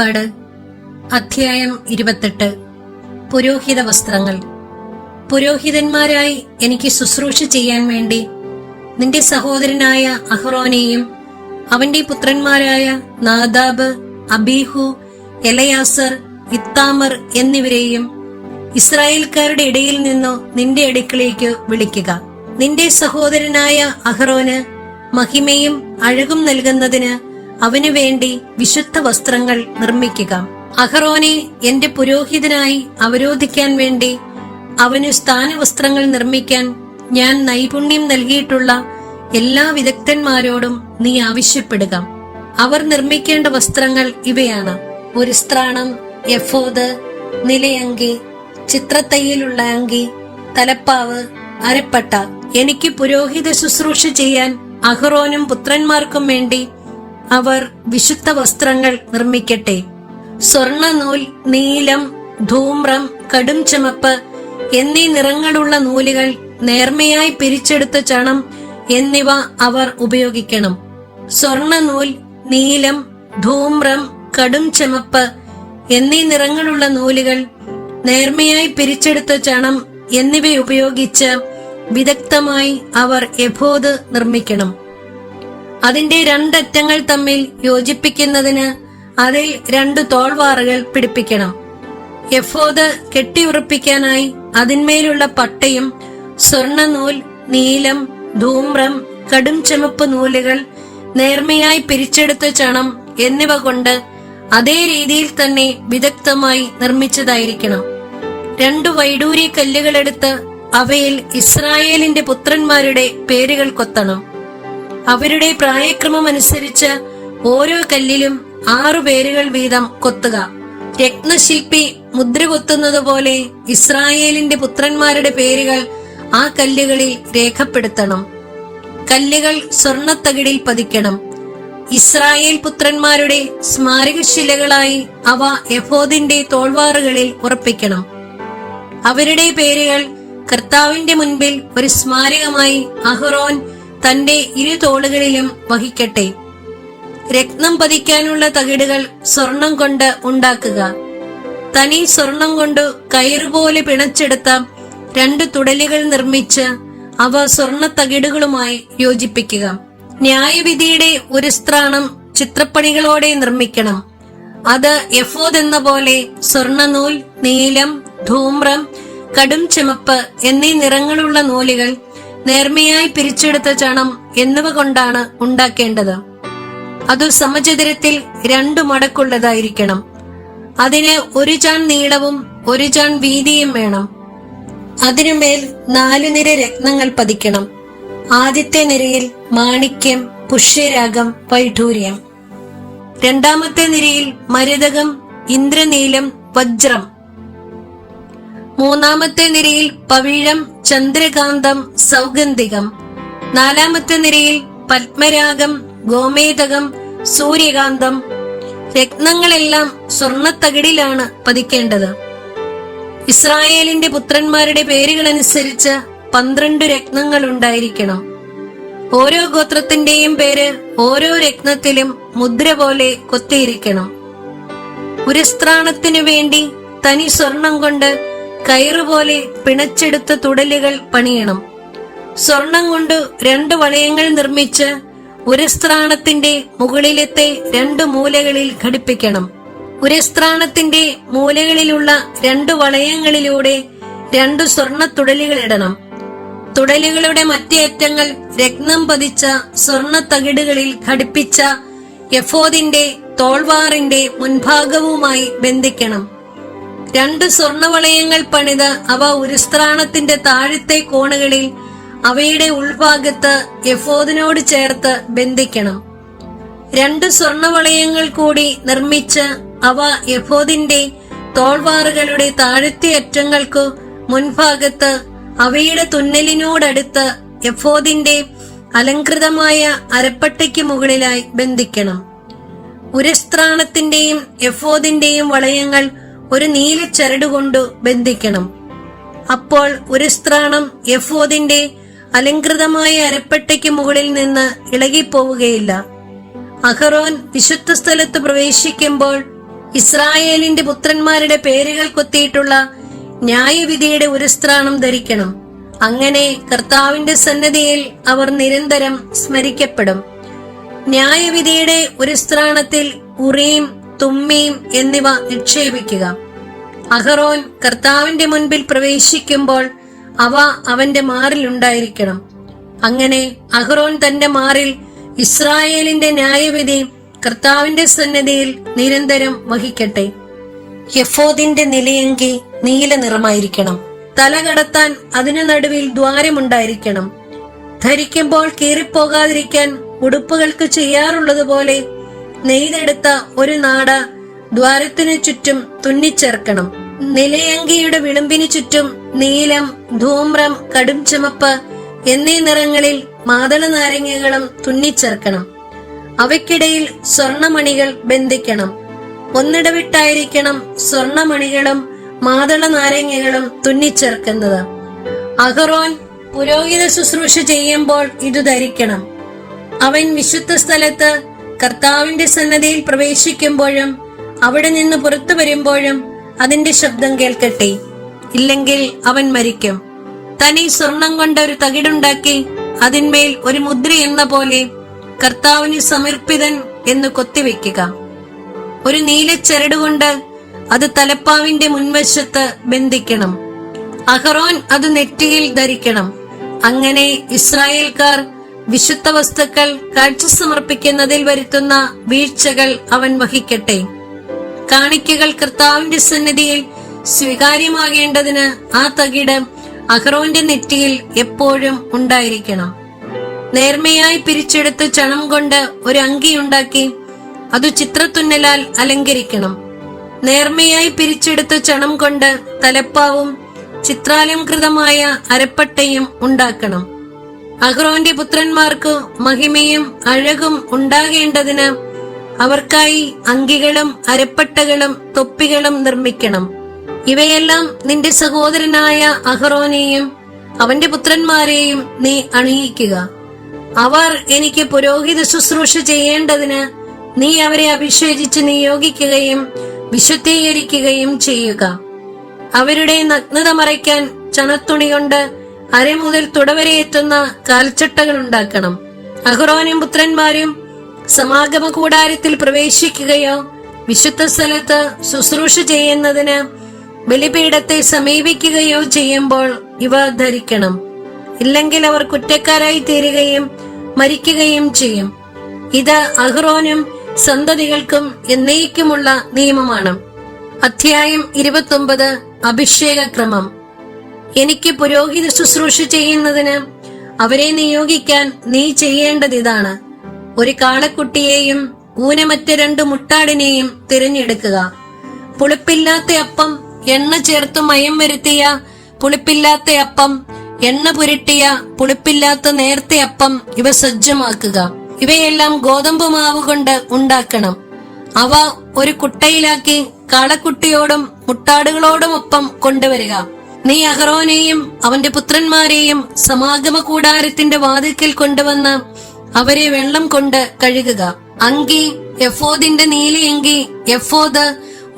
വെളിപ്പാട് അധ്യായം 28. പുരോഹിത വസ്ത്രങ്ങൾ. പുരോഹിതന്മാരായി എനിക്ക് ശുശ്രൂഷ ചെയ്യാൻ വേണ്ടി നിന്റെ സഹോദരനായ അഹ്റോനെയും അവന്റെ പുത്രന്മാരായ നാദാബ്, അബീഹു, എലയാസർ, ഇത്താമർ എന്നിവരെയും ഇസ്രായേൽക്കാരുടെ ഇടയിൽ നിന്നു നിന്റെ അടുക്കലേക്ക് വിളിക്കുക. നിന്റെ സഹോദരനായ അഹ്റോന് മഹിമയും അഴകും നൽകുന്നതിന് അവനു വേണ്ടി വിശുദ്ധ വസ്ത്രങ്ങൾ നിർമ്മിക്കുക. അഹ്റോനെ എന്റെ പുരോഹിതനായി അവരോധിക്കാൻ വേണ്ടി അവന് സ്ഥാനവസ്ത്രങ്ങൾ നിർമ്മിക്കാൻ ഞാൻ നൈപുണ്യം നൽകിയിട്ടുള്ള എല്ലാ വിദഗ്ധന്മാരോടും നീ ആവശ്യപ്പെടുക. അവർ നിർമ്മിക്കേണ്ട വസ്ത്രങ്ങൾ ഇവയാണ്: ഒരു സ്ത്രാണം, എഫോദ്, നിലയങ്കി, ചിത്രത്തയ്യലുള്ള അങ്കി, തലപ്പാവ്, അരപ്പട്ട. എനിക്ക് പുരോഹിത ശുശ്രൂഷ ചെയ്യാൻ അഹ്റോനും പുത്രന്മാർക്കും വേണ്ടി അവർ വിശുദ്ധ വസ്ത്രങ്ങൾ നിർമ്മിക്കട്ടെ. സ്വർണനൂൽ, നീലം, ധൂമ്രം, കടും ചുമപ്പ് എന്നീ നിറങ്ങളുള്ള നൂലുകൾ, നേർമയായി പിരിച്ചെടുത്ത ചണം എന്നിവ അവർ ഉപയോഗിക്കണം. സ്വർണനൂൽ, നീലം, ധൂമ്രം, കടും ചുമപ്പ് എന്നീ നിറങ്ങളുള്ള നൂലുകൾ, നേർമയായി പിരിച്ചെടുത്ത ചണം എന്നിവ ഉപയോഗിച്ച് വിദഗ്ധമായി അവർ എഫോദ് നിർമ്മിക്കണം. അതിന്റെ രണ്ടറ്റങ്ങൾ തമ്മിൽ യോജിപ്പിക്കുന്നതിന് അതിൽ 2 തോൾവാറുകൾ പിടിപ്പിക്കണം. എഫോദ് കെട്ടിയുറപ്പിക്കാനായി അതിന്മേലുള്ള പട്ടയും സ്വർണനൂൽ, നീലം, ധൂമ്രം, കടും ചുമപ്പ് നൂലുകൾ, നേർമയായി പിരിച്ചെടുത്ത ചണം എന്നിവ കൊണ്ട് അതേ രീതിയിൽ തന്നെ വിദഗ്ധമായി നിർമ്മിച്ചതായിരിക്കണം. 2 വൈഡൂര്യ കല്ലുകളെടുത്ത് അവയിൽ ഇസ്രായേലിന്റെ പുത്രന്മാരുടെ പേരുകൾ കൊത്തണം. അവരുടെ പ്രായക്രമം അനുസരിച്ച് ഓരോ കല്ലിലും 6 പേരുകൾ വീതം കൊത്തുക. രത്നശില്പി മുദ്ര കൊത്തുന്നത് പോലെ ഇസ്രായേലിന്റെ പുത്രന്മാരുടെ പേരുകൾ ആ കല്ലുകളിൽ രേഖപ്പെടുത്തണം. കല്ലുകൾ സ്വർണത്തകിടിൽ പതിക്കണം. ഇസ്രായേൽ പുത്രന്മാരുടെ സ്മാരകശിലകളായി അവ എഫോദിന്റെ തോൾവാറുകളിൽ ഉറപ്പിക്കണം. അവരുടെ പേരുകൾ കർത്താവിന്റെ മുൻപിൽ ഒരു സ്മാരകമായി അഹ്റോൻ തന്റെ 2 തോളുകളിലും വഹിക്കട്ടെ. രത്നം പതിക്കാനുള്ള തകിടുകൾ സ്വർണം കൊണ്ട് ഉണ്ടാക്കുക. തനി സ്വർണം കൊണ്ട് കയറുപോലെ പിണച്ചെടുത്ത 2 തുടലുകൾ നിർമ്മിച്ച് അവ സ്വർണ തകിടുകളുമായി യോജിപ്പിക്കുക. ന്യായവിധിയുടെ ഒരു സ്ത്രാണം ചിത്രപ്പണികളോടെ നിർമ്മിക്കണം. അത് എഫോദ് എന്ന പോലെ സ്വർണനൂൽ, നീലം, ധൂമ്രം, കടും ചുമപ്പ് എന്നീ നിറങ്ങളുള്ള നൂലുകൾ, നേർമയായി പിരിച്ചെടുത്ത ചണം എന്നിവ കൊണ്ടാണ് ഉണ്ടാക്കേണ്ടത്. അത് സമചതുരത്തിൽ 2 മടക്കുള്ളതായിരിക്കണം. അതിന് 1 ചാൺ നീളവും 1 ചാൺ വീതിയും വേണം. അതിനുമേൽ 4 നിര രത്നങ്ങൾ പതിക്കണം. ആദ്യത്തെ നിരയിൽ മാണിക്യം, പുഷ്യരാഗം, വൈഢൂര്യം. രണ്ടാമത്തെ നിരയിൽ മരതകം, ഇന്ദ്രനീലം, വജ്രം. മൂന്നാമത്തെ നിരയിൽ പവിഴം, ചന്ദ്രകാന്തം, സൗഗന്ധികം. 4-ാമത്തെ നിരയിൽ പത്മരാഗം, ഗോമേതകം, സൂര്യകാന്തം. രത്നങ്ങളെല്ലാം സ്വർണത്തകിടിലാണ് പതിക്കേണ്ടത്. ഇസ്രായേലിന്റെ പുത്രന്മാരുടെ പേരുകൾ അനുസരിച്ച് 12 രത്നങ്ങൾ ഉണ്ടായിരിക്കണം. ഓരോ ഗോത്രത്തിന്റെയും പേര് ഓരോ രത്നത്തിലും മുദ്ര പോലെ കൊത്തിയിരിക്കണം. ഒരു സ്ത്രാണത്തിനു വേണ്ടി തനി സ്വർണം കൊണ്ട് കയറുപോലെ പിണച്ചെടുത്ത തുടലുകൾ പണിയണം. സ്വർണം കൊണ്ട് 2 വളയങ്ങൾ നിർമ്മിച്ച് ഒരു സ്ത്രാണത്തിന്റെ മുകളിലത്തെ 2 മൂലകളിൽ ഘടിപ്പിക്കണം. ഒരു സ്ത്രാണത്തിന്റെ മൂലകളിലുള്ള 2 വളയങ്ങളിലൂടെ 2 സ്വർണ തുടലുകൾ ഇടണം. തുടലുകളുടെ മറ്റേ അറ്റങ്ങൾ രത്നം പതിച്ച സ്വർണ തകിടുകളിൽ ഘടിപ്പിച്ച എഫോദിന്റെ തോൾവാറിന്റെ മുൻഭാഗവുമായി ബന്ധിക്കണം. 2 സ്വർണവളയങ്ങൾ പണിത് അവ ഒരു സ്ത്രാണത്തിന്റെ താഴത്തെ കോണുകളിൽ അവയുടെ ഉൾഭാഗത്ത് എഫോദിനോട് ചേർത്ത് ബന്ധിക്കണം. 2 സ്വർണവളയങ്ങൾ കൂടി നിർമ്മിച്ച് അവ എഫോദിന്റെ തോൾവാറുകളുടെ താഴത്തെ അറ്റങ്ങൾക്കു മുൻഭാഗത്ത് അവയുടെ തുന്നലിനോടടുത്ത് എഫോദിന്റെ അലങ്കൃതമായ അരപ്പട്ടയ്ക്ക് മുകളിലായി ബന്ധിക്കണം. ഒരു സ്ത്രാണത്തിന്റെയും എഫോദിന്റെയും വളയങ്ങൾ ഒരു നീല ചരടുകൊണ്ടു ബന്ധിക്കണം. അപ്പോൾ ഒരു സ്ത്രാണം എഫോദിന്റെ അലങ്കൃതമായ അരപ്പട്ടയ്ക്ക് മുകളിൽ നിന്ന് ഇളകിപ്പോവുകയില്ല. അഹ്റോൻ വിശുദ്ധ സ്ഥലത്ത് പ്രവേശിക്കുമ്പോൾ ഇസ്രായേലിന്റെ പുത്രന്മാരുടെ പേരുകൾ കൊത്തിയിട്ടുള്ള ന്യായവിധിയുടെ ഉരുസ്ത്രാണം ധരിക്കണം. അങ്ങനെ കർത്താവിന്റെ സന്നിധിയിൽ അവർ നിരന്തരം സ്മരിക്കപ്പെടും. ന്യായവിധിയുടെ ഉരുസ്ത്രാണത്തിൽ ഉറീം, തുമ്മീം എന്നിവ നിക്ഷേപിക്കുക. അഹറോൻ കർത്താവിന്റെ മുൻപിൽ പ്രവേശിക്കുമ്പോൾ അവ അവന്റെ മാറിൽ ഉണ്ടായിരിക്കണം. അങ്ങനെ അഹറോൻ തന്റെ മാറിൽ ഇസ്രായേലിന്റെ ന്യായവിധി കർത്താവിന്റെ സന്നിധിയിൽ നിരന്തരം വഹിക്കട്ടെ. എഫോദിന്റെ നിലയങ്കി നീല നിറമായിരിക്കണം. തല കടത്താൻ അതിനു നടുവിൽ ദ്വാരമുണ്ടായിരിക്കണം. ധരിക്കുമ്പോൾ കീറിപ്പോകാതിരിക്കാൻ ഉടുപ്പുകൾക്ക് ചെയ്യാറുള്ളതുപോലെ നെയ്തെടുത്ത ഒരു നാട ദ്വാരത്തിനു ചുറ്റും തുന്നിച്ചേർക്കണം. നിലയങ്കിയുടെ വിളുമ്പിനു ചുറ്റും നീലം, ധൂമ്രം, കടും ചുമപ്പ് എന്നീ നിറങ്ങളിൽ മാതള നാരങ്ങകളും തുന്നിച്ചേർക്കണം. അവയ്ക്കിടയിൽ സ്വർണമണികൾ ബന്ധിക്കണം. ഒന്നിടവിട്ടായിരിക്കണം സ്വർണമണികളും മാതള നാരങ്ങകളും തുന്നിച്ചേർക്കുന്നത്. അഹറോൻ പുരോഹിത ശുശ്രൂഷ ചെയ്യുമ്പോൾ ഇത് ധരിക്കണം. അവൻ വിശുദ്ധ സ്ഥലത്ത് കർത്താവിന്റെ സന്നദ്ധിയിൽ പ്രവേശിക്കുമ്പോഴും അവിടെ നിന്ന് പുറത്തു വരുമ്പോഴും അതിന്റെ ശബ്ദം കേൾക്കട്ടെ. ഇല്ലെങ്കിൽ അവൻ മരിക്കും. തനി സ്വർണം കൊണ്ട് ഒരു തകിടുണ്ടാക്കി അതിന്മേൽ ഒരു മുദ്ര എന്ന പോലെ കർത്താവിന് സമർപ്പിതൻ എന്ന് കൊത്തിവെക്കുക. ഒരു നീല ചരടുകൊണ്ട് അത് തലപ്പാവിന്റെ മുൻവശത്ത് ബന്ധിക്കണം. അഹറോൻ അത് നെറ്റിയിൽ ധരിക്കണം. അങ്ങനെ ഇസ്രായേൽക്കാർ വിശുദ്ധ വസ്തുക്കൾ കാഴ്ച സമർപ്പിക്കുന്നതിൽ വരുത്തുന്ന വീഴ്ചകൾ അവൻ വഹിക്കട്ടെ. കാണിക്കകൾ കർത്താവിന്റെ സന്നിധിയിൽ സ്വീകാര്യമാകേണ്ടതിന് ആ തകിട് അഹറോന്റെ നെറ്റിയിൽ എപ്പോഴും ഉണ്ടായിരിക്കണം. നേർമയായി പിരിച്ചെടുത്ത് ചണം കൊണ്ട് ഒരു അങ്കിയുണ്ടാക്കി അത് ചിത്രത്തുന്നലാൽ അലങ്കരിക്കണം. നേർമയായി പിരിച്ചെടുത്ത് ചണം കൊണ്ട് തലപ്പാവും ചിത്രാലംകൃതമായ അരപ്പട്ടയും ഉണ്ടാക്കണം. അഹ്റോന്റെ പുത്രന്മാർക്ക് മഹിമയും അഴകും ഉണ്ടാകേണ്ടതിന് അവർക്കായി അങ്കികളും അരപ്പട്ടകളും തൊപ്പികളും നിർമ്മിക്കണം. ഇവയെല്ലാം നിന്റെ സഹോദരനായ അഹ്റോനെയും അവന്റെ പുത്രന്മാരെയും നീ അണിയിക്കുക. അവർ എനിക്ക് പുരോഹിത ശുശ്രൂഷ ചെയ്യേണ്ടതിന് നീ അവരെ അഭിഷേചിച്ച് നിയോഗിക്കുകയും വിശുദ്ധീകരിക്കുകയും ചെയ്യുക. അവരുടെ നഗ്നത മറയ്ക്കാൻ ചണത്തുണി കൊണ്ട് അര മുതൽ തുടവരെ എത്തുന്ന കാൽച്ചട്ടകൾ ഉണ്ടാക്കണം. അഹ്റോനും പുത്രന്മാരും സമാഗമ കൂടാരത്തിൽ പ്രവേശിക്കുകയോ വിശുദ്ധ സ്ഥലത്ത് ശുശ്രൂഷ ചെയ്യുന്നതിന് ബലിപീഠത്തെ സമീപിക്കുകയോ ചെയ്യുമ്പോൾ ഇവ ധരിക്കണം. ഇല്ലെങ്കിൽ അവർ കുറ്റക്കാരായി തീരുകയും മരിക്കുകയും ചെയ്യും. ഇത് അഹ്റോനും സന്തതികൾക്കും എന്നേക്കുമുള്ള നിയമമാണ്. അധ്യായം 29. അഭിഷേകക്രമം. എനിക്ക് പുരോഹിത ശുശ്രൂഷ ചെയ്യുന്നതിന് അവരെ നിയോഗിക്കാൻ നീ ചെയ്യേണ്ടതിതാണ്: ഒരു കാളക്കുട്ടിയെയും ഊനമറ്റ 2 മുട്ടാടിനെയും തിരഞ്ഞെടുക്കുക. പുളിപ്പില്ലാത്ത അപ്പം, എണ്ണ ചേർത്ത് മയം വരുത്തിയ പുളിപ്പില്ലാത്ത അപ്പം, എണ്ണ പുരട്ടിയ പുളിപ്പില്ലാത്ത നേർത്ത അപ്പം ഇവ സജ്ജമാക്കുക. ഇവയെല്ലാം ഗോതമ്പ് മാവ് കൊണ്ട് ഉണ്ടാക്കണം. അവ ഒരു കുട്ടയിലാക്കി കാളക്കുട്ടിയോടും മുട്ടാടുകളോടുമൊപ്പം കൊണ്ടുവരിക. നീ അഹ്റോനെയും അവന്റെ പുത്രന്മാരെയും സമാഗമ കൂടാരത്തിന്റെ വാതിൽക്കൽ കൊണ്ടുവന്ന് അവരെ വെള്ളം കൊണ്ട് കഴുകുക. അങ്കി, എഫോദിന്റെ നീലയങ്കി, എഫോദ്,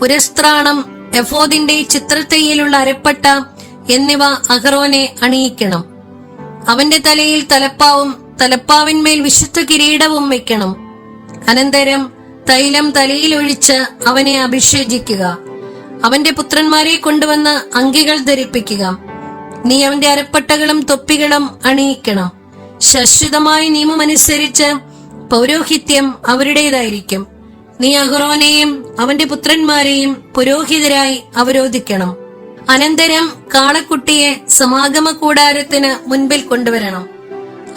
ഉരസ്ത്രാണം, എഫോദിന്റെ ചിത്രത്തയ്യിലുള്ള അരപ്പട്ട എന്നിവ അഹ്റോനെ അണിയിക്കണം. അവന്റെ തലയിൽ തലപ്പാവും തലപ്പാവിന്മേൽ വിശുദ്ധ കിരീടവും വെക്കണം. അനന്തരം തൈലം തലയിൽ ഒഴിച്ച് അവനെ അഭിഷേചിക്കുക. അവന്റെ പുത്രന്മാരെ കൊണ്ടുവന്ന് അങ്കികൾ ധരിപ്പിക്കുക. നീ അവന്റെ അരപ്പട്ടകളും തൊപ്പികളും അണിയിക്കണം. ശാശ്വതമായ നിയമമനുസരിച്ച് പൗരോഹിത്യം അവരുടേതായിരിക്കും. നീ അഹ്റോനെയും അവന്റെ പുത്രന്മാരെയും പുരോഹിതരായി അവരോധിക്കണം. അനന്തരം കാളക്കുട്ടിയെ സമാഗമ കൂടാരത്തിന് മുൻപിൽ കൊണ്ടുവരണം.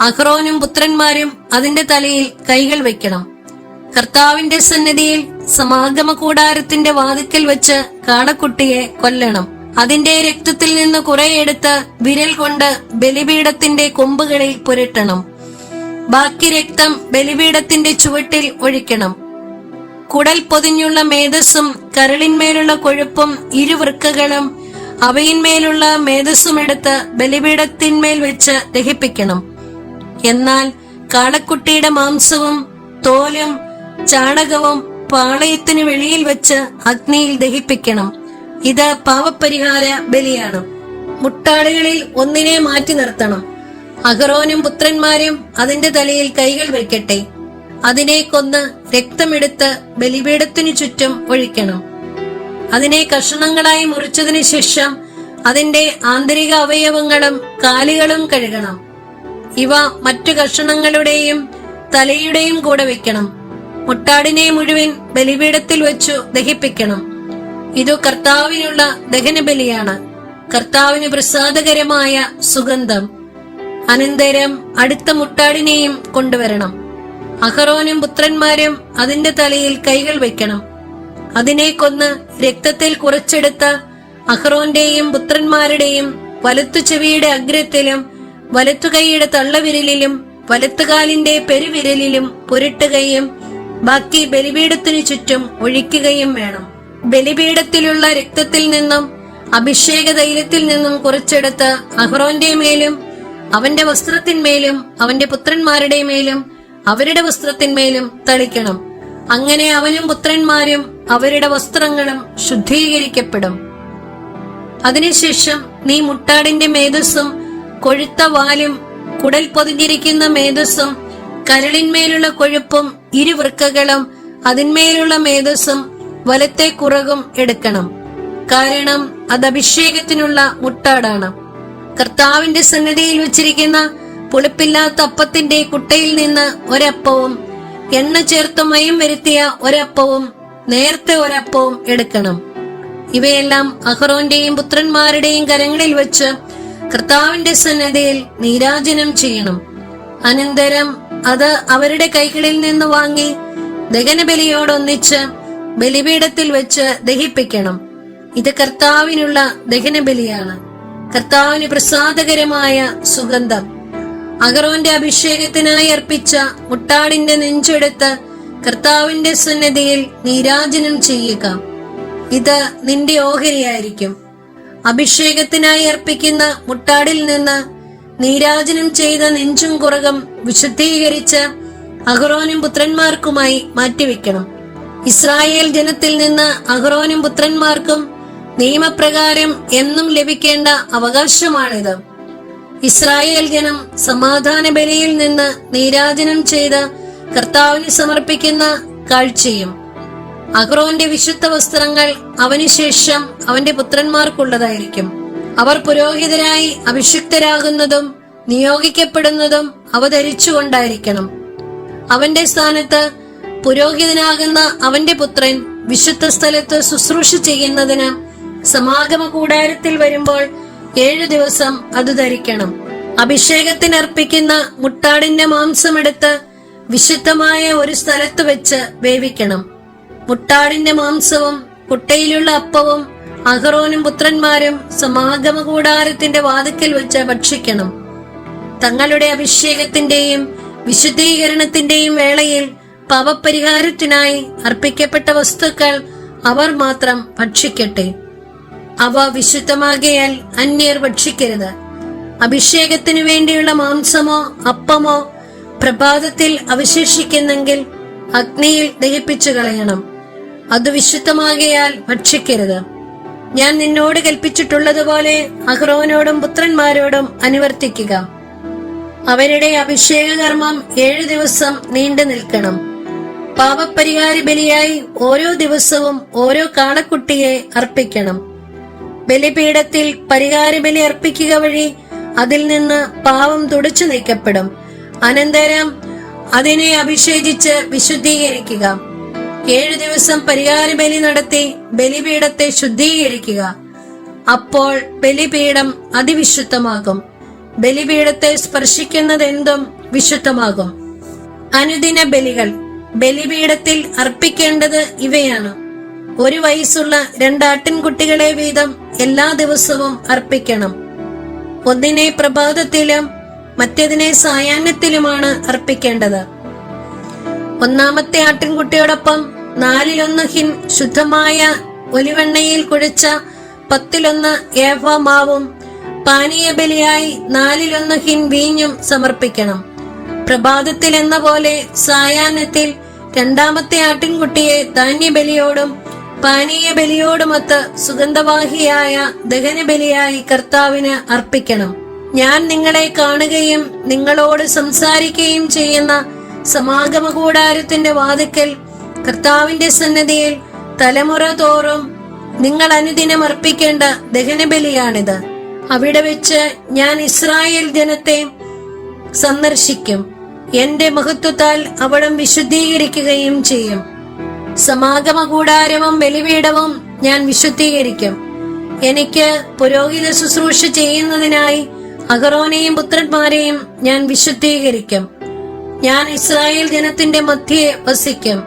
അഹ്റോനും പുത്രന്മാരും അതിന്റെ തലയിൽ കൈകൾ വെക്കണം. കർത്താവിന്റെ സന്നിധിയിൽ സമാഗമ കൂടാരത്തിന്റെ വാതിക്കൽ വെച്ച് കാളക്കുട്ടിയെ കൊല്ലണം. അതിന്റെ രക്തത്തിൽ നിന്ന് കുറെ എടുത്ത് വിരൽ കൊണ്ട് ബലിപീഠത്തിന്റെ കൊമ്പുകളിൽ പുരട്ടണം. ബാക്കി രക്തം ബലിപീഠത്തിന്റെ ചുവട്ടിൽ ഒഴിക്കണം. കുടൽ പൊതിഞ്ഞുള്ള മേധസ്സും കരളിന്മേലുള്ള കൊഴുപ്പും ഇരുവൃക്കകളും അവയിന്മേലുള്ള മേധസ്സും എടുത്ത് ബലിപീഠത്തിന്മേൽ വെച്ച് ദഹിപ്പിക്കണം. എന്നാൽ കാളക്കുട്ടിയുടെ മാംസവും തോലും ചാണകവും പാളയത്തിന് വെളിയിൽ വെച്ച് അഗ്നിയിൽ ദഹിപ്പിക്കണം. ഇത് പാപപരിഹാര ബലിയാണ്. മുട്ടാടുകളിൽ ഒന്നിനെ മാറ്റി നിർത്തണം. അഹറോനും പുത്രന്മാരും അതിന്റെ തലയിൽ കൈകൾ വയ്ക്കട്ടെ. അതിനെ കൊന്ന് രക്തമെടുത്ത് ബലിപീഠത്തിനു ചുറ്റും ഒഴിക്കണം. അതിനെ കഷണങ്ങളായി മുറിച്ചതിനു ശേഷം അതിന്റെ ആന്തരിക അവയവങ്ങളും കാലുകളും കഴുകണം. ഇവ മറ്റു കഷണങ്ങളുടെയും തലയുടെയും കൂടെ വെക്കണം. മുട്ടാടിനെ മുഴുവൻ ബലിപീഠത്തിൽ വെച്ചു ദഹിപ്പിക്കണം. ഇതു കർത്താവിനുള്ള ദഹനബലിയാണ്, കർത്താവിന് പ്രസാദകരമായ സുഗന്ധം. അനന്തരം അടുത്ത മുട്ടാടിനെയും കൊണ്ടുവരണം. അഹറോനും പുത്രന്മാരും അതിന്റെ തലയിൽ കൈകൾ വെക്കണം. അതിനെ കൊന്ന് രക്തത്തിൽ കുറച്ചെടുത്ത് അഹറോന്റെയും പുത്രന്മാരുടെയും വലത്തു ചെവിയുടെ അഗ്രത്തിലും വലത്തുകൈയുടെ തള്ളവിരലിലും വലത്തുകാലിന്റെ പെരുവിരലിലും പുരട്ടുകയും ബാക്കി ബലിപീഠത്തിനു ചുറ്റും ഒഴിക്കുകയും വേണം. ബലിപീഠത്തിലുള്ള രക്തത്തിൽ നിന്നും അഭിഷേക തൈലത്തിൽ നിന്നും കുറച്ചെടുത്ത് അഹറോന്റെ മേലും അവന്റെ വസ്ത്രത്തിന്മേലും അവന്റെ പുത്രന്മാരുടെ മേലും അവരുടെ വസ്ത്രത്തിന്മേലും തളിക്കണം. അങ്ങനെ അവനും പുത്രന്മാരും അവരുടെ വസ്ത്രങ്ങളും ശുദ്ധീകരിക്കപ്പെടും. അതിനുശേഷം നീ മുട്ടാടിന്റെ മേധസ്സും കൊഴുത്ത വാലും കുടൽ പൊതിഞ്ഞിരിക്കുന്ന മേധസ്സും കരളിന്മേലുള്ള കൊഴുപ്പും ഇരുവൃക്കകളും അതിന്മേലുള്ള മേധസ്സും വലത്തെ കുറകും എടുക്കണം. കാരണം അത് അഭിഷേകത്തിനുള്ള മുട്ടാടാണ്. കർത്താവിന്റെ സന്നിധിയിൽ വെച്ചിരിക്കുന്ന പുളിപ്പില്ലാത്ത അപ്പത്തിന്റെ കുട്ടയിൽ നിന്ന് ഒരപ്പവും എണ്ണ ചേർത്ത് മയം വരുത്തിയ ഒരപ്പവും നേരത്തെ ഒരപ്പവും എടുക്കണം. ഇവയെല്ലാം അഹറോന്റെയും പുത്രന്മാരുടെയും കരങ്ങളിൽ വെച്ച് കർത്താവിന്റെ സന്നിധിയിൽ നീരാജനം ചെയ്യണം. അനന്തരം അത് അവരുടെ കൈകളിൽ നിന്ന് വാങ്ങി ദഹനബലിയോടൊന്നിച്ച് ബലിപീഠത്തിൽ വെച്ച് ദഹിപ്പിക്കണം. ഇത് കർത്താവിനുള്ള ദഹനബലിയാണ്, കർത്താവിന് പ്രസാദകരമായ സുഗന്ധം. അഹറോന്റെ അഭിഷേകത്തിനായി അർപ്പിച്ച മുട്ടാടിന്റെ നെഞ്ചെടുത്ത് കർത്താവിന്റെ സന്നിധിയിൽ നീരാജനം ചെയ്യുക. ഇത് നിന്റെ ഓഹരിയായിരിക്കും. അഭിഷേകത്തിനായി അർപ്പിക്കുന്ന മുട്ടാടിൽ നിന്ന് നീരാജനം ചെയ്ത നെഞ്ചും കുറകം വിശുദ്ധീകരിച്ച് അഹറോനും പുത്രന്മാർക്കുമായി മാറ്റിവെക്കണം. ഇസ്രായേൽ ജനത്തിൽ നിന്ന് അഹറോനും പുത്രന്മാർക്കും നിയമപ്രകാരം എന്നും ലഭിക്കേണ്ട അവകാശമാണിത്. ഇസ്രായേൽ ജനം സമാധാന ബലിയിൽ നിന്ന് നീരാജനം ചെയ്ത് കർത്താവിന് സമർപ്പിക്കുന്ന കാഴ്ചയും. അഹ്റോന്റെ വിശുദ്ധ വസ്ത്രങ്ങൾ അവന് ശേഷം അവന്റെ പുത്രന്മാർക്കുള്ളതായിരിക്കും. അവർ പുരോഹിതരായി അഭിഷിക്തരാകുന്നതും നിയോഗിക്കപ്പെടുന്നതും അവ ധരിച്ചുകൊണ്ടായിരിക്കണം. അവന്റെ സ്ഥാനത്ത് പുരോഹിതനാകുന്ന അവന്റെ പുത്രൻ വിശുദ്ധ സ്ഥലത്ത് ശുശ്രൂഷ ചെയ്യുന്നതിന് സമാഗമ കൂടാരത്തിൽ വരുമ്പോൾ 7 ദിവസം അത് ധരിക്കണം. അഭിഷേകത്തിനർപ്പിക്കുന്ന മുട്ടാടിന്റെ മാംസമെടുത്ത് വിശുദ്ധമായ ഒരു സ്ഥലത്ത് വെച്ച് വേവിക്കണം. മുട്ടാടിന്റെ മാംസവും കുട്ടയിലുള്ള അപ്പവും അഹറോനും പുത്രന്മാരും സമാഗമ കൂടാരത്തിന്റെ വാതിക്കൽ വെച്ച് ഭക്ഷിക്കണം. തങ്ങളുടെ അഭിഷേകത്തിന്റെയും വിശുദ്ധീകരണത്തിന്റെയും വേളയിൽ പാപപരിഹാരത്തിനായി അർപ്പിക്കപ്പെട്ട വസ്തുക്കൾ അവർ മാത്രം ഭക്ഷിക്കട്ടെ. അവ വിശുദ്ധമാകയാൽ അന്യർ ഭക്ഷിക്കരുത്. അഭിഷേകത്തിനു വേണ്ടിയുള്ള മാംസമോ അപ്പമോ പ്രഭാതത്തിൽ അവശേഷിക്കുന്നെങ്കിൽ അഗ്നിയിൽ ദഹിപ്പിച്ചു കളയണം. അത് വിശുദ്ധമാകയാൽ ഭക്ഷിക്കരുത്. ഞാൻ നിന്നോട് കൽപ്പിച്ചിട്ടുള്ളതുപോലെ അഹ്റോനോടും പുത്രന്മാരോടും അനുവർത്തിക്കുക. അവരുടെ അഭിഷേക കർമ്മം 7 ദിവസം നീണ്ടു നിൽക്കണം. പാപപരിഹാര ബലിയായി ഓരോ ദിവസവും ഓരോ കാളക്കുട്ടിയെ അർപ്പിക്കണം. ബലിപീഠത്തിൽ പരിഹാര ബലി അർപ്പിക്കുക വഴി അതിൽ നിന്ന് പാപം തുടച്ചു നീക്കപ്പെടും. അനന്തരം അതിനെ അഭിഷേകിച്ച് വിശുദ്ധീകരിക്കുക. 7 ദിവസം പരിഹാര ബലി നടത്തി ബലിപീഠത്തെ ശുദ്ധീകരിക്കുക. അപ്പോൾ ബലിപീഠം അതിവിശുദ്ധമാകും. ബലിപീഠത്തെ സ്പർശിക്കുന്നതെന്തും വിശുദ്ധമാകും. അനുദിന ബലികൾ. ബലിപീഠത്തിൽ അർപ്പിക്കേണ്ടത് ഇവയാണ്: 1 വയസ്സുള്ള 2 ആട്ടിൻകുട്ടികളെ വീതം എല്ലാ ദിവസവും അർപ്പിക്കണം. ഒന്നിനെ പ്രഭാതത്തിലും മറ്റേതിനെ സായാഹ്നത്തിലുമാണ് അർപ്പിക്കേണ്ടത്. ഒന്നാമത്തെ ആട്ടിൻകുട്ടിയോടൊപ്പം 4/1 ഹിൻ ശുദ്ധമായ ഒലിവെണ്ണയിൽ കുഴിച്ച 10/1 ഏഫ മാവും പാനീയ ബലിയായി 4/1 ഹിൻ വീഞ്ഞും സമർപ്പിക്കണം. പ്രഭാതത്തിൽ എന്ന പോലെ സായാഹ്നത്തിൽ രണ്ടാമത്തെ ആട്ടിൻകുട്ടിയെ ധാന്യബലിയോടും പാനീയ ബലിയോടുമൊത്ത് സുഗന്ധവാഹിയായ ദഹനബലിയായി കർത്താവിന് അർപ്പിക്കണം. ഞാൻ നിങ്ങളെ കാണുകയും നിങ്ങളോട് സംസാരിക്കുകയും ചെയ്യുന്ന സമാഗമ കൂടാരത്തിന്റെ വാതിക്കൽ കർത്താവിന്റെ സന്നിധിയിൽ തലമുറ തോറും നിങ്ങൾ അനുദിനം അർപ്പിക്കേണ്ട ദഹനബലിയാണിത്. അവിടെ വെച്ച് ഞാൻ ഇസ്രായേൽ ജനത്തെ സന്ദർശിക്കും. എന്റെ മഹത്വത്താൽ അവിടം വിശുദ്ധീകരിക്കുകയും ചെയ്യും. സമാഗമ കൂടാരവും ബലിപീഠവും ഞാൻ വിശുദ്ധീകരിക്കും. എനിക്ക് പുരോഹിത ശുശ്രൂഷ ചെയ്യുന്നതിനായി അഹറോനെയും പുത്രന്മാരെയും ഞാൻ വിശുദ്ധീകരിക്കും. ഞാൻ ഇസ്രായേൽ ജനത്തിന്റെ മധ്യേ വസിക്കും,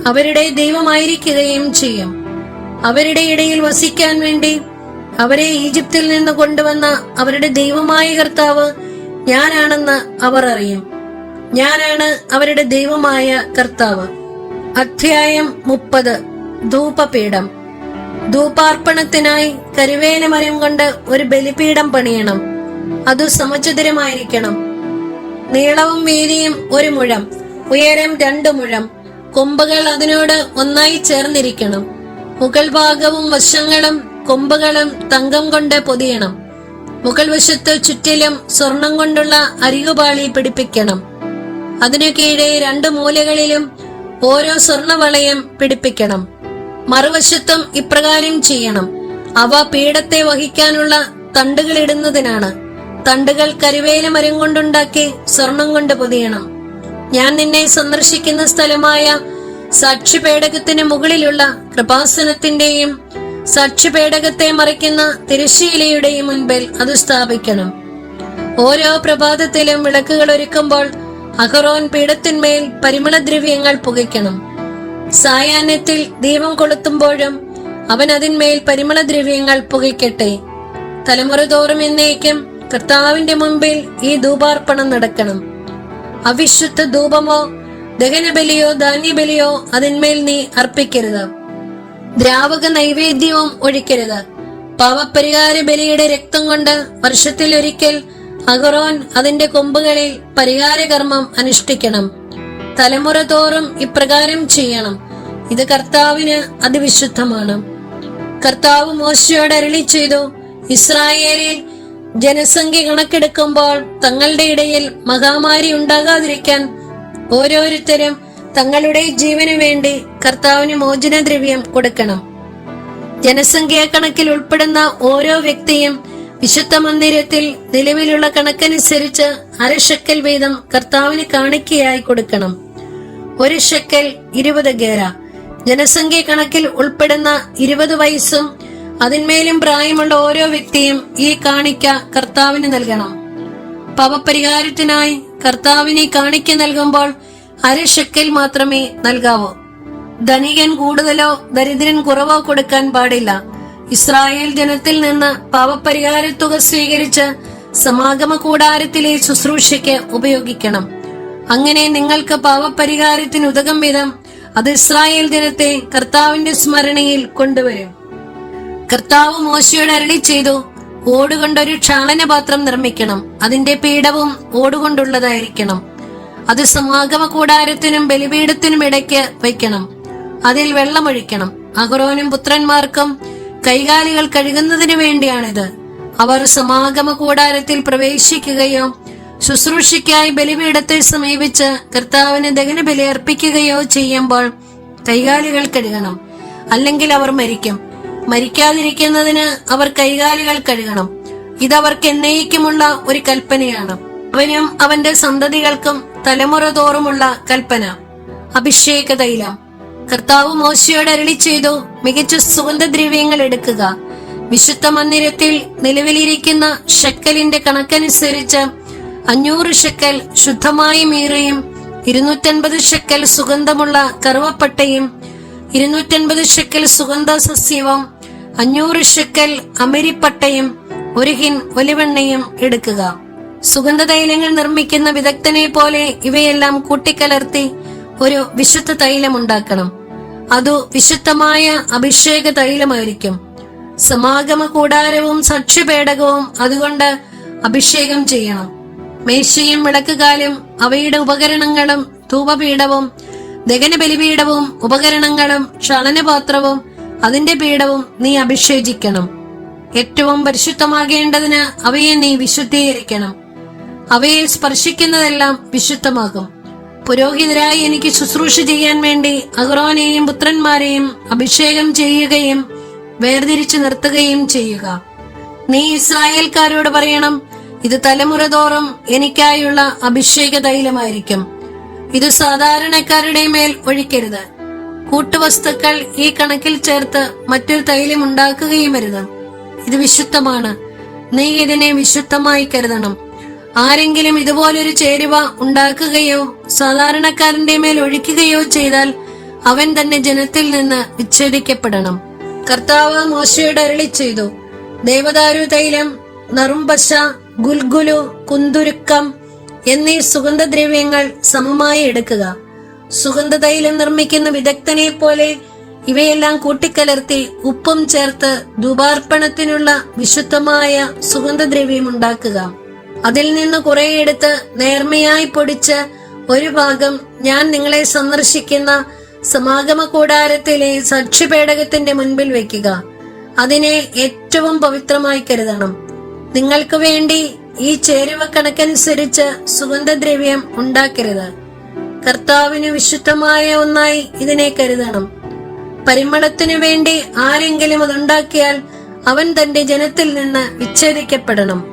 അവരുടെ ദൈവമായിരിക്കുകയും ചെയ്യും. അവരുടെ ഇടയിൽ വസിക്കാൻ വേണ്ടി അവരെ ഈജിപ്തിൽ നിന്ന് കൊണ്ടുവന്ന അവരുടെ ദൈവമായ കർത്താവ് ഞാനാണെന്ന് അവർ അറിയും. ഞാനാണ് അവരുടെ ദൈവമായ കർത്താവ്. അധ്യായം 30. ധൂപപീഠം. ധൂപാർപ്പണത്തിനായി കരുവേല മരം കൊണ്ട് ഒരു ബലിപീഠം പണിയണം. അത് സമചതുരമായിരിക്കണം. നീളവും വീതിയും 1 മുഴം, ഉയരം 2 മുഴം. കൊമ്പുകൾ അതിനോട് ഒന്നായി ചേർന്നിരിക്കണം. മുകൾ ഭാഗവും വശങ്ങളും കൊമ്പുകളും തങ്കം കൊണ്ട് പൊതിയണം. മുകൾ വശത്ത് ചുറ്റിലും സ്വർണം കൊണ്ടുള്ള അരികുപാളി പിടിപ്പിക്കണം. അതിനു കീഴെ 2 മൂലകളിലും ഓരോ സ്വർണവളയം പിടിപ്പിക്കണം. മറുവശത്തും ഇപ്രകാരം ചെയ്യണം. അവ പീഠത്തെ വഹിക്കാനുള്ള തണ്ടുകൾ ഇടുന്നതിനാണ്. തണ്ടുകൾ കരുവേല മരം കൊണ്ടുണ്ടാക്കി സ്വർണം കൊണ്ട് പൊതിയണം. ഞാൻ നിന്നെ സന്ദർശിക്കുന്ന സ്ഥലമായ സാക്ഷ്യപേടകത്തിന് മുകളിലുള്ള കൃപാസനത്തിന്റെയും സാക്ഷ്യപേടകത്തെ മറയ്ക്കുന്ന തിരശ്ശീലയുടെയും മുൻപിൽ അത് സ്ഥാപിക്കണം. ഓരോ പ്രഭാതത്തിലും വിളക്കുകൾ ഒരുക്കുമ്പോൾ അഹറോൻ പീഠത്തിന്മേൽ പരിമളദ്രവ്യങ്ങൾ പുകയ്ക്കണം. സായാഹ്നത്തിൽ ദീപം കൊളുത്തുമ്പോഴും അവൻ അതിന്മേൽ പരിമളദ്രവ്യങ്ങൾ പുകയ്ക്കട്ടെ. തലമുറ തോറും എന്നേക്കും കർത്താവിന്റെ മുൻപിൽ ഈ ധൂപാർപ്പണം നടക്കണം. അവിശുദ്ധ ധൂപമോ ദഹനബലിയോ ധാന്യബലിയോ അതിന്മേൽ നീ അർപ്പിക്കരുത്. ദ്രാവക നൈവേദ്യവും ഒഴിക്കരുത്. പാപപരിഹാര ബലിയുടെ രക്തം കൊണ്ട് വർഷത്തിൽ ഒരിക്കൽ അഹറോൻ അതിന്റെ കൊമ്പുകളിൽ പരിഹാരകർമ്മം അനുഷ്ഠിക്കണം. തലമുറ തോറും ഇപ്രകാരം ചെയ്യണം. ഇത് കർത്താവിന് അതിവിശുദ്ധമാണ്. കർത്താവ് മോശയോട് അരുളി ചെയ്തു, ഇസ്രായേലിൽ ജനസംഖ്യ കണക്കെടുക്കുമ്പോൾ തങ്ങളുടെ ഇടയിൽ മഹാമാരി ഉണ്ടാകാതിരിക്കാൻ ഓരോരുത്തരും തങ്ങളുടെ ജീവന് വേണ്ടി കർത്താവിന് മോചനദ്രവ്യം കൊടുക്കണം. ജനസംഖ്യാ കണക്കിൽ ഉൾപ്പെടുന്ന ഓരോ വ്യക്തിയും വിശുദ്ധ മന്ദിരത്തിൽ നിലവിലുള്ള കണക്കനുസരിച്ച് 1/2 ഷെക്കൽ വീതം കർത്താവിന് കാണിക്കയായി കൊടുക്കണം. 1 ഷെക്കൽ 20 ഗേര. ജനസംഖ്യ കണക്കിൽ ഉൾപ്പെടുന്ന 20 വയസ്സും അതിന്മേലും പ്രായമുള്ള ഓരോ വ്യക്തിയും ഈ കാണിക്ക കർത്താവിന് നൽകണം. പാപപരിഹാരത്തിനായി കർത്താവിനെ കാണിക്ക നൽകുമ്പോൾ 1/2 ഷെക്കൽ മാത്രമേ നൽകാവൂ. ധനികൻ കൂടുതലോ ദരിദ്രൻ കുറവോ കൊടുക്കാൻ പാടില്ല. ഇസ്രായേൽ ജനത്തിൽ നിന്ന് പാപപരിഹാര തുക സ്വീകരിച്ച് സമാഗമ കൂടാരത്തിലെ ശുശ്രൂഷയ്ക്ക് ഉപയോഗിക്കണം. അങ്ങനെ നിങ്ങൾക്ക് പാപപരിഹാരത്തിന് ഉതകം വിധം അത് ഇസ്രായേൽ ജനത്തെ കർത്താവിന്റെ സ്മരണയിൽ കൊണ്ടുവരും. കർത്താവ് മോശയോട് അരുളി ചെയ്തു, ഓടുകൊണ്ടൊരു ക്ഷാളനപാത്രം നിർമ്മിക്കണം. അതിന്റെ പീഠവും ഓടുകൊണ്ടുള്ളതായിരിക്കണം. അത് സമാഗമ കൂടാരത്തിനും ബലിപീഠത്തിനും ഇടയ്ക്ക് വയ്ക്കണം. അതിൽ വെള്ളമൊഴിക്കണം. അഹറോനും പുത്രന്മാർക്കും കൈകാലുകൾ കഴുകുന്നതിന് വേണ്ടിയാണിത്. അവർ സമാഗമ കൂടാരത്തിൽ പ്രവേശിക്കുകയോ ശുശ്രൂഷയ്ക്കായി ബലിപീഠത്തെ സമീപിച്ച് കർത്താവിന് ദഹനബലി അർപ്പിക്കുകയോ ചെയ്യുമ്പോൾ കൈകാലുകൾ കഴുകണം, അല്ലെങ്കിൽ അവർ മരിക്കും. മരിക്കാതിരിക്കുന്നതിന് അവർ കൈകാലുകൾ കഴുകണം. ഇതവർക്ക് എന്നേക്കുമുള്ള ഒരു കൽപ്പനയാണ്. അവനും അവന്റെ സന്തതികൾക്കും തലമുറ തോറുമുള്ള കൽപ്പന. അഭിഷേക തൈലം. കർത്താവ് മോശയോട് അരുളി ചെയ്തു, മികച്ച സുഗന്ധദ്രവ്യങ്ങൾ എടുക്കുക. വിശുദ്ധ മന്ദിരത്തിൽ നിലവിലിരിക്കുന്ന ഷെക്കലിന്റെ കണക്കനുസരിച്ച് 500 ഷെക്കൽ ശുദ്ധമായ മീറയും 250 ഷെക്കൽ സുഗന്ധമുള്ള കറുവപ്പട്ടയും 250 ഷെക്കൽ സുഗന്ധ സസ്യവും 500 ഷെക്കൽ അമരിപ്പട്ടയും 1 ഹിൻ ഒലിവെണ്ണയും എടുക്കുക. സുഗന്ധതൈലങ്ങൾ നിർമ്മിക്കുന്ന വിദഗ്ധനെ പോലെ ഇവയെല്ലാം കൂട്ടിക്കലർത്തി ഒരു വിശുദ്ധ തൈലം ഉണ്ടാക്കണം. അതു വിശുദ്ധമായ അഭിഷേക തൈലമായിരിക്കും. സമാഗമ കൂടാരവും സാക്ഷ്യപേടകവും അതുകൊണ്ട് അഭിഷേകം ചെയ്യണം. മേശയും വിളക്കുകാലും അവയുടെ ഉപകരണങ്ങളും ധൂപപീഠവും ദഹന ബലിപീഠവും ഉപകരണങ്ങളും ക്ഷളനപാത്രവും അതിന്റെ പീഠവും നീ അഭിഷേചിക്കണം. ഏറ്റവും പരിശുദ്ധമാകേണ്ടതിന് അവയെ നീ വിശുദ്ധീകരിക്കണം. അവയെ സ്പർശിക്കുന്നതെല്ലാം വിശുദ്ധമാകും. പുരോഹിതരായി എനിക്ക് ശുശ്രൂഷ ചെയ്യാൻ വേണ്ടി അഹ്റോനെയും പുത്രന്മാരെയും അഭിഷേകം ചെയ്യുകയും വേർതിരിച്ചു നിർത്തുകയും ചെയ്യുക. നീ ഇസ്രായേൽക്കാരോട് പറയണം, ഇത് തലമുറ തോറും എനിക്കായുള്ള അഭിഷേക തൈലമായിരിക്കും. ഇത് സാധാരണക്കാരുടെ മേൽ ഒഴിക്കരുത്. കൂട്ടുവസ്തുക്കൾ ഈ കണക്കിൽ ചേർത്ത് മറ്റൊരു തൈലം ഉണ്ടാക്കുകയും അരുത്. ഇത് വിശുദ്ധമാണ്. നീ ഇതിനെ വിശുദ്ധമായി കരുതണം. ആരെങ്കിലും ഇതുപോലൊരു ചേരുവ ഉണ്ടാക്കുകയോ സാധാരണക്കാരന്റെ മേൽ ഒഴിക്കുകയോ ചെയ്താൽ അവൻ തന്നെ ജനത്തിൽ നിന്ന് വിച്ഛേദിക്കപ്പെടണം. കർത്താവ് മോശയോട് അരുളി ചെയ്തു, ദേവദാരു തൈലം, നറുംപശ, ഗുൽഗുലു, കുന്തുരുക്കം എന്നീ സുഗന്ധദ്രവ്യങ്ങൾ സമമായി എടുക്കുക. സുഗന്ധ തൈലം നിർമ്മിക്കുന്ന വിദഗ്ധനെ പോലെ ഇവയെല്ലാം കൂട്ടിക്കലർത്തി ഉപ്പും ചേർത്ത് ധൂപാർപ്പണത്തിനുള്ള വിശുദ്ധമായ സുഗന്ധദ്രവ്യം ഉണ്ടാക്കുക. അതിൽ നിന്ന് കുറെ എടുത്ത് നേർമയായി പൊടിച്ച് ഒരു ഭാഗം ഞാൻ നിങ്ങളെ സന്ദർശിക്കുന്ന സമാഗമ കൂടാരത്തിലെ സാക്ഷ്യപേടകത്തിന്റെ മുൻപിൽ വെക്കുക. അതിനെ ഏറ്റവും പവിത്രമായി കരുതണം. നിങ്ങൾക്ക് വേണ്ടി ഈ ചേരുവ കണക്കനുസരിച്ച് സുഗന്ധദ്രവ്യം ഉണ്ടാക്കരുത്. കർത്താവിന് വിശുദ്ധമായ ഒന്നായി ഇതിനെ കരുതണം. പരിമളത്തിനു വേണ്ടി ആരെങ്കിലും അതുണ്ടാക്കിയാൽ അവൻ തന്റെ ജനത്തിൽ നിന്ന് വിച്ഛേദിക്കപ്പെടണം.